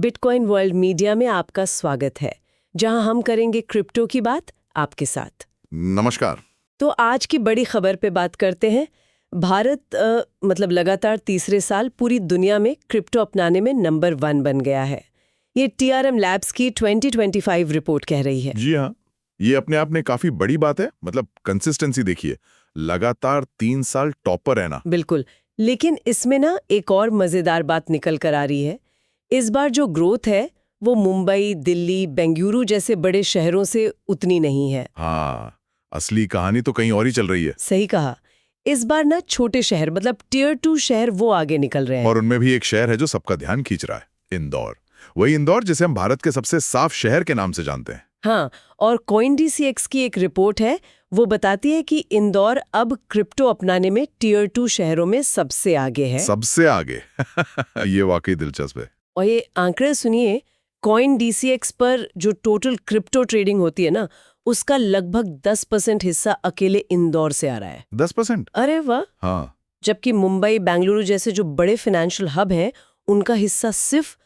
Bitcoin world media में आपका स्वागत है, जहां हम करेंगे क्रिप्टो की बात आपके साथ। नमस्कार। तो आज की बड़ी खबर पे बात करते हैं। भारत लगातार तीसरे साल पूरी दुनिया में क्रिप्टो अपनाने में नंबर 1 बन गया है। ये TRM लैब्स की 2025 रिपोर्ट कह रही है। जी हाँ, ये अपने आप में काफी बड़ी बात है। कंसिस्टेंसी देखिए, लगातार 3 साल टॉपर है ना। बिल्कुल, लेकिन इसमें ना एक और मजेदार बात निकल कर आ रही है। इस बार जो ग्रोथ है वो मुंबई, दिल्ली, बेंगलुरु जैसे बड़े शहरों से उतनी नहीं है। हाँ, असली कहानी तो कहीं और ही चल रही है। सही कहा। इस बार ना छोटे शहर टियर 2 शहर वो आगे निकल रहे हैं। और उनमें भी एक शहर है जो सबका ध्यान खींच रहा है, इंदौर। वही इंदौर जिसे हम भारत के सबसे साफ शहर के नाम से जानते हैं। हाँ, और CoinDCX की एक रिपोर्ट है, वो बताती है कि इंदौर अब क्रिप्टो अपनाने में टियर 2 शहरों में सबसे आगे है। सबसे आगे। ये वाकई दिलचस्प है। और ये आंकड़े सुनिए, CoinDCX पर जो टोटल क्रिप्टो ट्रेडिंग होती है ना, उसका लगभग 10% हिस्सा अकेले इंदौर से आ रहा है। 10%? अरे वाह। हाँ। जबकि मुंबई, बेंगलुरु जैसे जो बड़े फाइनेंशियल हब हैं, उनका हिस्सा सिर्फ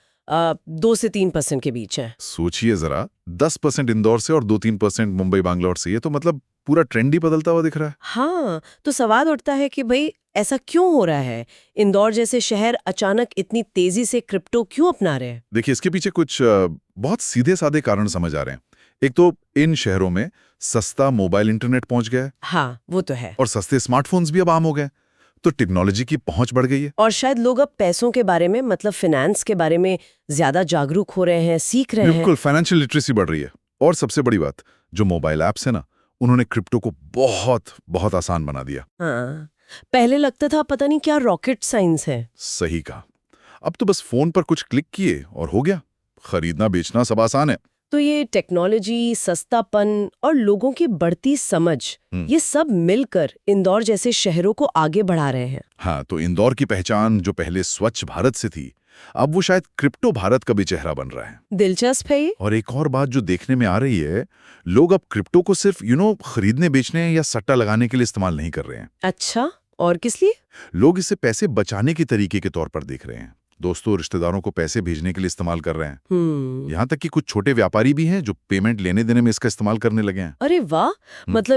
2 से 3% के बीच है। सोचिए जरा, 10% इंदौर से और 2-3% मुंबई बैंगलोर से। ये तो पूरा ट्रेंड ही बदलता हुआ दिख रहा है। हाँ, तो सवाल उठता है कि भाई ऐसा क्यों हो रहा है? इंदौर जैसे शहर अचानक इतनी तेजी से क्रिप्टो क्यों अपना रहे हैं? देखिए, इसके पीछे कुछ बहुत सीधे साधे कारण समझ आ रहे हैं। एक तो इन शहरों में सस्ता मोबाइल इंटरनेट पहुंच गया है। हाँ, वो तो है। और सस्ते स्मार्टफोन्स भी अब आम हो गए, तो टेक्नोलॉजी की पहुंच बढ़ गई है। और शायद लोग अब पैसों के बारे में फाइनेंस के बारे में ज्यादा जागरूक हो रहे हैं, सीख रहे हैं। बिल्कुल, फाइनेंशियल लिटरेसी बढ़ रही है। और सबसे बड़ी बात, जो मोबाइल ऐप्स है ना, उन्होंने क्रिप्टो को बहुत बहुत आसान बना दिया। हाँ, पहले लगता था पता नहीं क्या रॉकेट साइंस है। सही कहा। अब तो बस फोन पर कुछ क्लिक किए और हो गया। खरीदना बेचना सब आसान है। तो ये टेक्नोलॉजी, सस्तापन और लोगों की बढ़ती समझ, ये सब मिलकर इंदौर जैसे शहरों को आगे बढ़ा रहे हैं। हाँ, तो इंदौर की पहचान जो पहले स्वच्छ भारत से थी, अब वो शायद क्रिप्टो भारत का भी चेहरा बन रहा है। दिलचस्प है ये। और एक और बात जो देखने में आ रही है, लोग अब क्रिप्टो को सिर्फ खरीदने बेचने या सट्टा लगाने के लिए इस्तेमाल नहीं कर रहे हैं। अच्छा, और किस लिए? लोग इसे पैसे बचाने के तरीके के तौर पर देख रहे हैं। दोस्तों, रिश्तेदारों को पैसे भेजने के लिए इस्तेमाल कर रहे हैं। यहाँ तक कि कुछ छोटे व्यापारी भी हैं जो पेमेंट लेने देने में इसका इस्तेमाल करने लगे हैं। अरे वाह,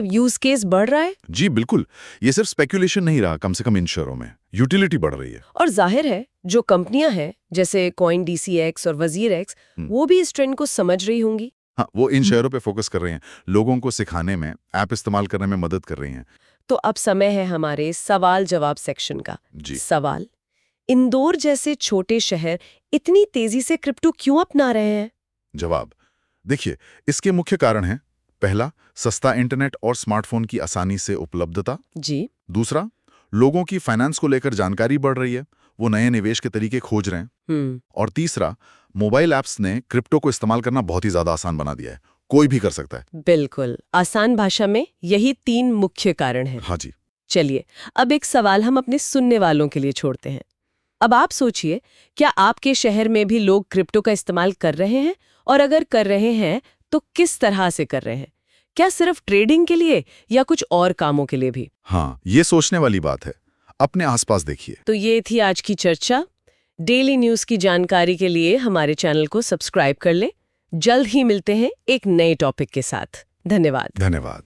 यूज केस बढ़ रहा है। जी बिल्कुल, ये सिर्फ स्पेक्यूलेशन नहीं रहा, कम से कम इन शहरों में यूटिलिटी बढ़ रही है। और जाहिर है जो कंपनियां हैं जैसे CoinDCX और WazirX, वो भी इस ट्रेंड को समझ रही होंगी। हाँ, वो इन शहरों पे फोकस कर रहे हैं, लोगों को सिखाने में, ऐप इस्तेमाल करने में मदद कर रही हैं। तो अब समय है हमारे सवाल जवाब सेक्शन का। जी। सवाल: इंदौर जैसे छोटे शहर इतनी तेजी से क्रिप्टो क्यों अपना रहे हैं? जवाब: देखिए, इसके मुख्य कारण हैं। पहला, सस्ता इंटरनेट और स्मार्टफोन की आसानी से उपलब्धता। जी। दूसरा, लोगों की फाइनेंस को लेकर जानकारी बढ़ रही है, वो नए निवेश के तरीके खोज रहे हैं। और तीसरा, मोबाइल ऐप्स ने क्रिप्टो को इस्तेमाल करना बहुत ही ज्यादा आसान बना दिया है, कोई भी कर सकता है। बिल्कुल, आसान भाषा में यही 3 मुख्य कारण हैं। हाँ जी। चलिए, अब एक सवाल हम अपने सुनने वालों के लिए छोड़ते हैं। अब आप सोचिए, क्या आपके शहर में भी लोग क्रिप्टो का इस्तेमाल कर रहे हैं? और अगर कर रहे हैं तो किस तरह से कर रहे हैं? क्या सिर्फ ट्रेडिंग के लिए या कुछ और कामों के लिए भी? हाँ, ये सोचने वाली बात है। अपने आसपास देखिए। तो ये थी आज की चर्चा। डेली न्यूज की जानकारी के लिए हमारे चैनल को सब्सक्राइब कर लें। जल्द ही मिलते हैं एक नए टॉपिक के साथ। धन्यवाद। धन्यवाद।